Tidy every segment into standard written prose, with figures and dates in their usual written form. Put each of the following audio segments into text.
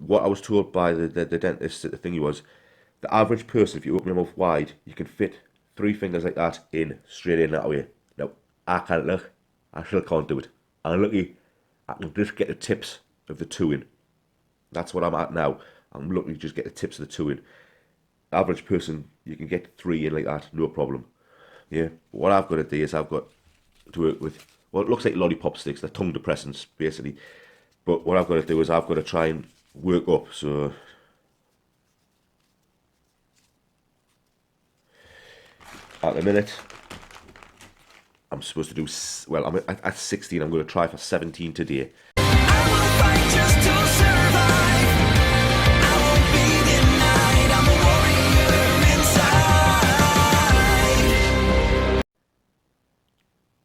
what I was told by the dentist, the thingy was, the average person, if you open your mouth wide, you can fit three fingers like that in, straight in that way. Now, I can't look. I still can't do it. I'm lucky I can just get the tips of the two in. That's what I'm at now. I'm lucky to just get the tips of the two in. Average person, you can get three in like that, no problem. Yeah. What I've got to do is I've got to work with, well, it looks like lollipop sticks. They're tongue depressants, basically. But what I've got to do is I've got to try and work up. So at the minute, I'm supposed to do, well, I'm at 16. I'm going to try for 17 today. I will fight just to survive. I won't be denied. I'm a warrior inside.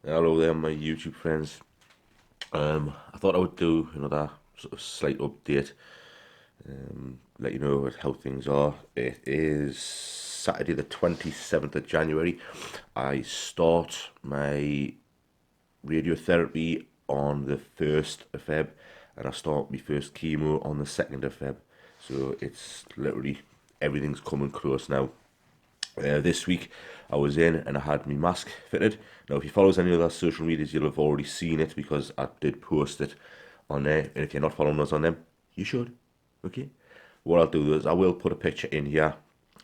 Hello there, my YouTube friends. I thought I would do another sort of slight update. Let you know how things are. It is Saturday the 27th of January. I start my radiotherapy on the 1st of Feb, and I start my first chemo on the 2nd of Feb. So it's literally, everything's coming close now. This week I was in and I had my mask fitted. Now if you follow any of our social medias, you'll have already seen it because I did post it on there, and if you're not following us on them, you should. Okay, what I'll do is I will put a picture in here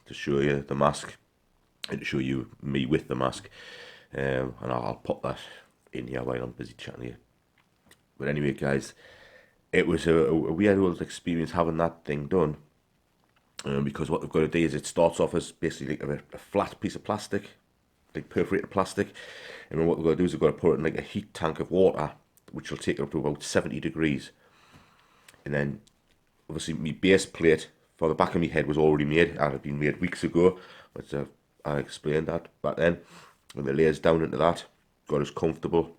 to show you the mask and to show you me with the mask, and I'll put that in here while I'm busy chatting to you. But anyway, guys, it was a weird old experience having that thing done, because what they've got to do is it starts off as basically like a flat piece of plastic, like perforated plastic, and then what they've got to do is they've got to put it in like a heat tank of water, which will take it up to about 70 degrees, and then obviously my base plate for the back of my head was already made. It had been made weeks ago, but I explained that back then. When they lays down into that, got us comfortable,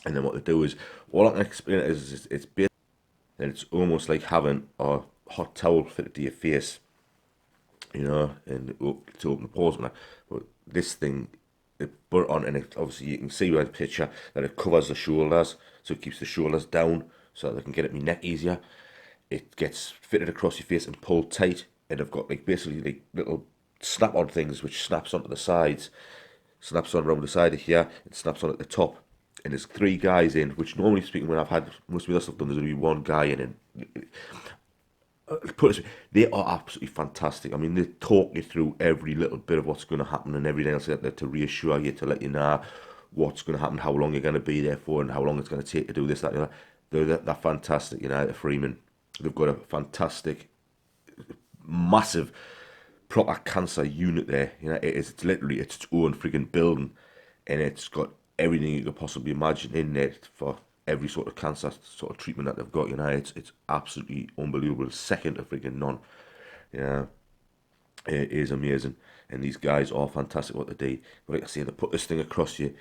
and then what they do is, all I can explain it is it's basically, and it's almost like having a hot towel fitted to your face, and to open the pores and that. But this thing, it put it on, and it, obviously you can see by the picture that it covers the shoulders, so it keeps the shoulders down, so that they can get at my neck easier. It gets fitted across your face and pulled tight, and I've got like basically like little snap-on things which snaps onto the sides, snaps on around the side of here, it snaps on at the top, and there's three guys in, which normally speaking when I've had most of the other stuff done, there's only one guy in, and put it, they are absolutely fantastic. I mean, they talk you through every little bit of what's going to happen and everything else like that to reassure you, to let you know what's going to happen, how long you're going to be there for, and how long it's going to take to do this, that, and that. They're fantastic, the Freeman. They've got a fantastic, massive, proper cancer unit there. It's literally its own freaking building, and it's got everything you could possibly imagine in there for every sort of cancer sort of treatment that they've got. It's absolutely unbelievable, second to freaking none. Yeah, it is amazing, and these guys are fantastic what they do. But like I say, they put this thing across you,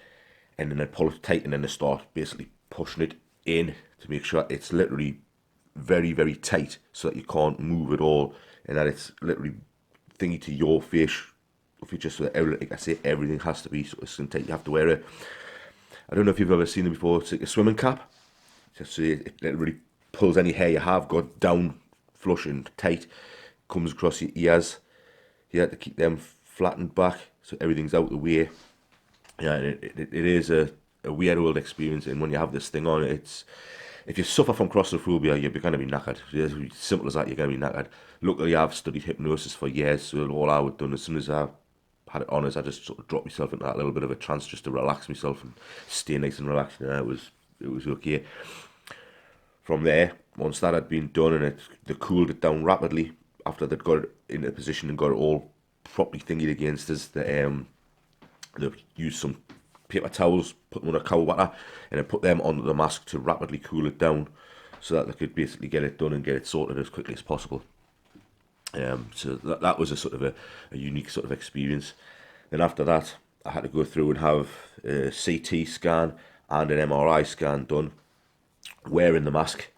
and then they pull it tight, and then they start basically pushing it in to make sure it's literally very, very tight, so that you can't move at all, and that it's literally thingy to your face feature, so that like I say, everything has to be sort of skin tight. You have to wear it. I don't know if you've ever seen them before. It's like a swimming cap, just so it literally pulls any hair you have got down, flush and tight, comes across your ears. You have to keep them flattened back so everything's out the way. Yeah, it is a weird old experience, and when you have this thing on, it's, if you suffer from claustrophobia, you're going to be knackered. It's simple as that, you're going to be knackered. Luckily, I've studied hypnosis for years, so all I would do as soon as I had it on is I just sort of dropped myself into that little bit of a trance just to relax myself and stay nice and relaxed. It was okay. From there, once that had been done and they cooled it down rapidly after they'd got it into position and got it all properly thingied against us, they used some paper towels, put them on a cold water, and then put them onto the mask to rapidly cool it down, so that they could basically get it done and get it sorted as quickly as possible. So that was a sort of a unique sort of experience. Then after that, I had to go through and have a CT scan and an MRI scan done, wearing the mask.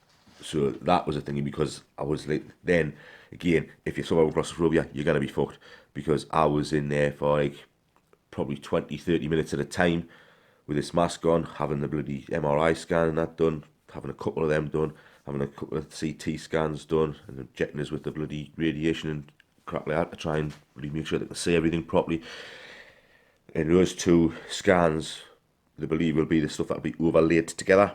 So that was a thing, because I was like, then again, if you suffer with claustrophobia, you're going to be fucked, because I was in there for like probably 20-30 minutes at a time with this mask on, having the bloody MRI scan and that done, having a couple of them done, having a couple of CT scans done and injecting us with the bloody radiation and crap like that to try and really make sure they can see everything properly. And those two scans, they believe, will be the stuff that will be overlaid together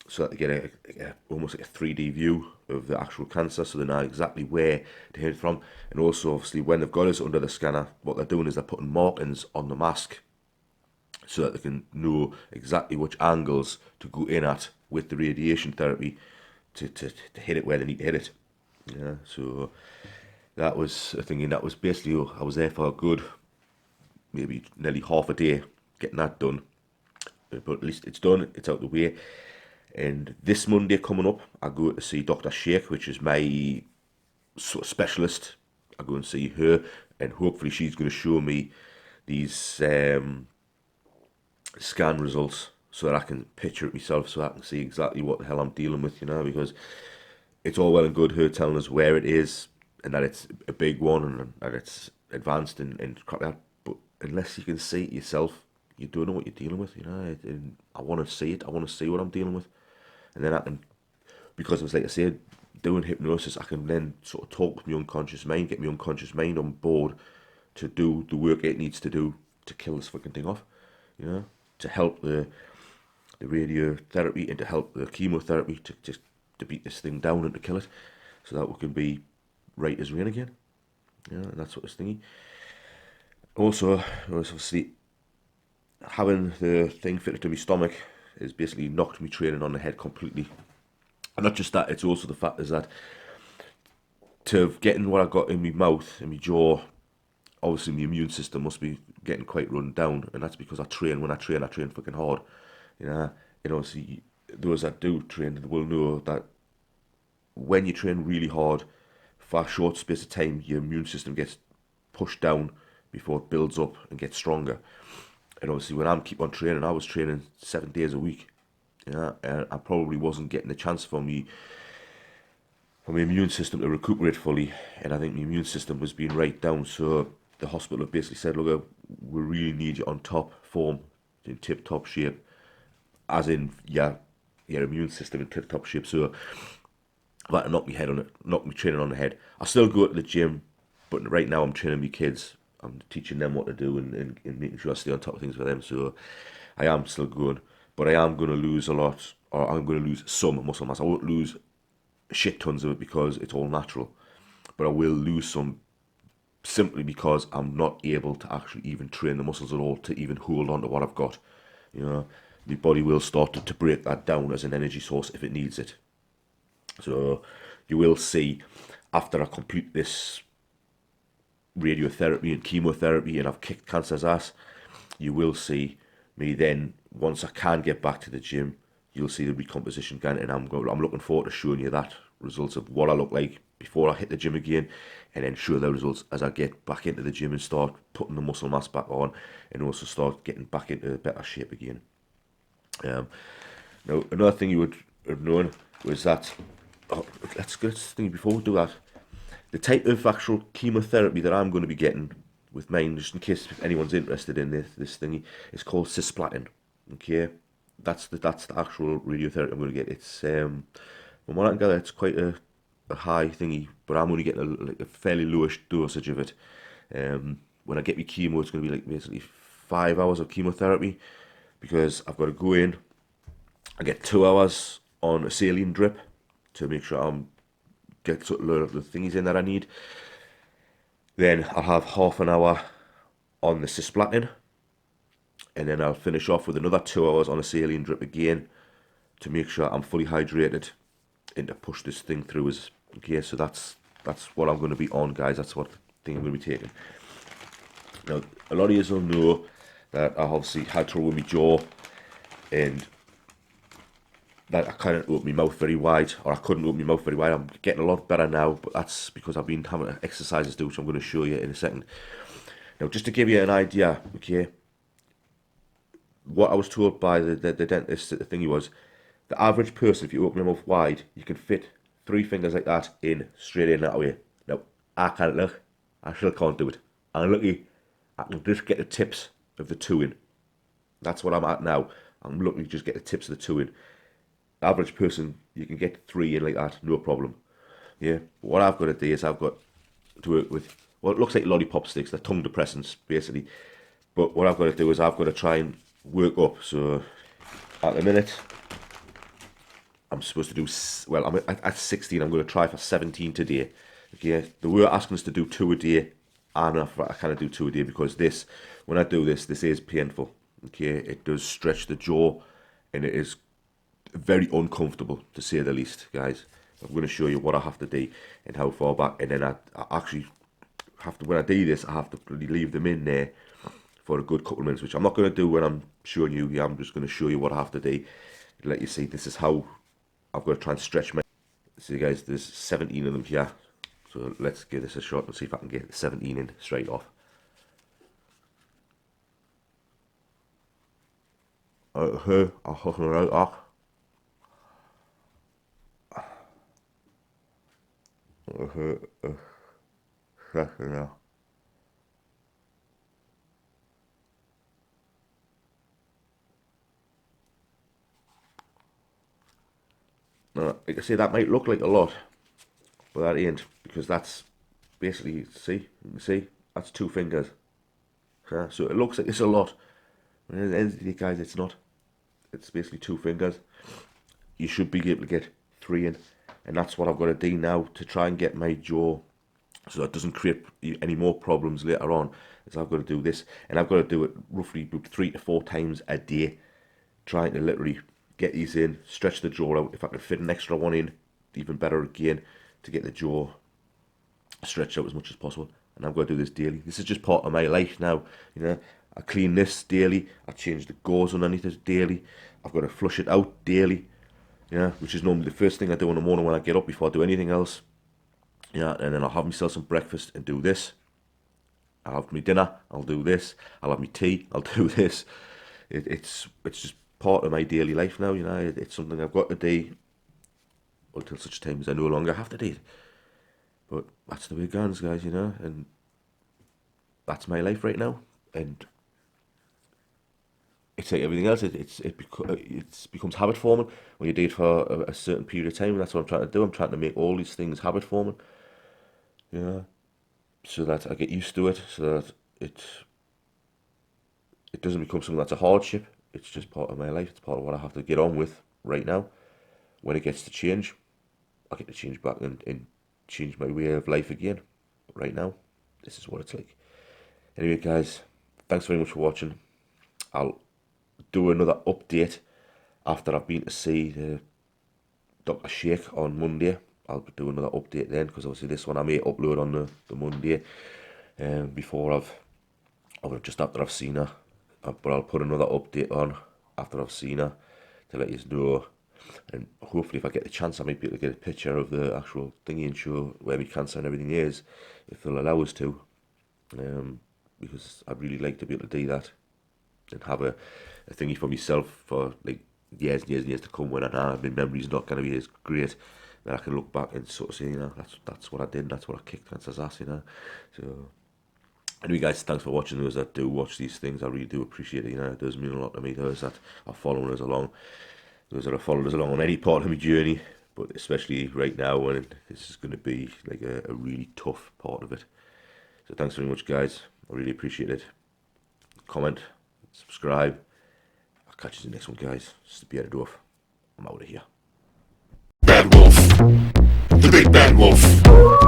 so that they get almost like a 3D view of the actual cancer, so they know exactly where to hit it from. And also, obviously, when they've got us under the scanner, what they're doing is they're putting markings on the mask so that they can know exactly which angles to go in at with the radiation therapy to hit it where they need to hit it. Yeah, so that was a thing, and that was basically, I was there for a good, maybe nearly half a day getting that done. But at least it's done, it's out the way. And this Monday coming up, I go to see Dr. Sheikh, which is my sort of specialist. I go and see her, and hopefully she's going to show me these scan results so that I can picture it myself, so I can see exactly what the hell I'm dealing with, you know, because it's all well and good her telling us where it is and that it's a big one and that it's advanced and crap like that, but unless you can see it yourself, you don't know what you're dealing with, you know. And I want to see it, I want to see what I'm dealing with, and then I can, because it's like I said, doing hypnosis, I can then sort of talk with my unconscious mind, get my unconscious mind on board to do the work it needs to do to kill this fucking thing off, you know, to help the radiotherapy and to help the chemotherapy to beat this thing down and to kill it, so that we can be right as rain again. Yeah, and that's what this thingy. Also, obviously, having the thing fitted to my stomach has basically knocked me training on the head completely. And not just that, it's also the fact is that to getting what I got in my mouth, in my jaw, obviously my immune system must be getting quite run down, and that's because I train. When I train fucking hard, you know. And obviously, those that do train will know that when you train really hard, for a short space of time, your immune system gets pushed down before it builds up and gets stronger. And obviously, when I keep on training, I was training 7 days a week, yeah, and I probably wasn't getting the chance for my immune system to recuperate fully, and I think my immune system was being right down. So the hospital basically said, "Look, we really need you on top form, in tip-top shape, as in your immune system in tip-top shape." So I've had to knock my training on the head. I still go to the gym, but right now I'm training my kids. I'm teaching them what to do and making sure I stay on top of things for them. So I am still going, but I am going to lose a lot, or I'm going to lose some muscle mass. I won't lose shit tons of it because it's all natural, but I will lose some simply because I'm not able to actually even train the muscles at all to even hold on to what I've got. You know, my body will start to break that down as an energy source if it needs it. So you will see after I complete this radiotherapy and chemotherapy and I've kicked cancer's ass, you will see me then, once I can get back to the gym, you'll see the recomposition again, and I'm looking forward to showing you that results of what I look like before I hit the gym again, and then show the results as I get back into the gym and start putting the muscle mass back on, and also start getting back into better shape again. Now, another thing you would have known was that, let's get this thing before we do that. The type of actual chemotherapy that I'm going to be getting with mine, just in case anyone's interested in this thingy, is called cisplatin. Okay, that's the actual radiotherapy I'm going to get. It's from what I can gather, it's quite a high thingy, but I'm only getting like a fairly lowish dosage of it. When I get my chemo, it's going to be like basically 5 hours of chemotherapy, because I've got to go in. I get 2 hours on a saline drip to make sure I'm get sort of the things in that I need. Then I'll have half an hour on the cisplatin, and then I'll finish off with another 2 hours on a saline drip again to make sure I'm fully hydrated and to push this thing through. As okay, so that's what I'm going to be on, guys. That's what thing I'm going to be taking. Now, a lot of you will know that I obviously had trouble with my jaw, and that I couldn't open my mouth very wide, or I couldn't open my mouth very wide. I'm getting a lot better now, but that's because I've been having exercises to do, which I'm going to show you in a second. Now, just to give you an idea, okay, what I was told by the dentist, the thingy was, the average person, if you open your mouth wide, you can fit 3 fingers like that in, straight in that way. Now, I can't look. I still can't do it. I'm lucky I can just get the tips of the 2 in. That's what I'm at now. I'm lucky to just get the tips of the 2 in. average person, you can get 3 in like that, no problem. Yeah, but what I've got to do is I've got to work with, well, it looks like lollipop sticks, they're tongue depressants, basically. But what I've got to do is I've got to try and work up. So at the minute, I'm supposed to do, well, I'm at 16, I'm going to try for 17 today. Okay, they were asking us to do 2 a day, and I kind of do 2 a day because this, when I do this is painful. Okay, it does stretch the jaw, and it is very uncomfortable, to say the least, guys. I'm going to show you what I have to do and how far back, and then I actually have to, when I do this, I have to leave them in there for a good couple of minutes, which I'm not going to do when I'm showing you here. I'm just going to show you what I have to do, let you see this is how I've got to try and stretch my, see guys, there's 17 of them here, so let's give this a shot and see if I can get the 17 in straight off. I'll hook them right off. Now. Now, like I say, that might look like a lot, but that ain't, because that's basically, see, you can see, that's 2 fingers. Yeah, so it looks like it's a lot, but at the end of the day, guys, it's not. It's basically 2 fingers. You should be able to get 3 in, and that's what I've got to do now to try and get my jaw so that doesn't create any more problems later on. Is I've got to do this, and I've got to do it roughly 3 to 4 times a day, trying to literally get these in, stretch the jaw out. If I can fit an extra one in, even better again, to get the jaw stretched out as much as possible. And I've got to do this daily. This is just part of my life now. You know, I clean this daily. I change the gauze underneath it daily. I've got to flush it out daily. Yeah, which is normally the first thing I do in the morning when I get up before I do anything else. Yeah, and then I'll have myself some breakfast and do this. I'll have my dinner. I'll do this. I'll have my tea. I'll do this. It's just part of my daily life now. You know, it's something I've got to do until such time as I no longer have to do it. But that's the way it goes, guys. You know, and that's my life right now. And it's like everything else. It becomes habit forming when you do it for a certain period of time. And that's what I'm trying to do. I'm trying to make all these things habit forming. You know, so that I get used to it, so that it doesn't become something that's a hardship. It's just part of my life. It's part of what I have to get on with right now. When it gets to change, I get to change back and change my way of life again. But right now, this is what it's like. Anyway, guys, thanks very much for watching. I'll do another update after I've been to see Dr. Sheikh on Monday. I'll do another update then, because obviously this one I may upload on the Monday before just after I've seen her. But I'll put another update on after I've seen her to let you know. And hopefully if I get the chance, I might be able to get a picture of the actual thingy and show where my cancer and everything is, if they'll allow us to. Because I'd really like to be able to do that and have a thingy for myself for like years and years and years to come, when I know my memory's not going to be as great, that I can look back and sort of say, you know, that's what I did, that's what I kicked cancer's ass, you know. So anyway, guys, thanks for watching. Those that do watch these things, I really do appreciate it. You know, it does mean a lot to me. Those that are following us along, those that have followed us along on any part of my journey, but especially right now when this is going to be like a really tough part of it. So thanks very much, guys. I really appreciate it. Comment, subscribe. I'll catch you in the next one, guys. This is the Bearded Dwarf. I'm out of here. Bad Wolf. The Big Bad Wolf.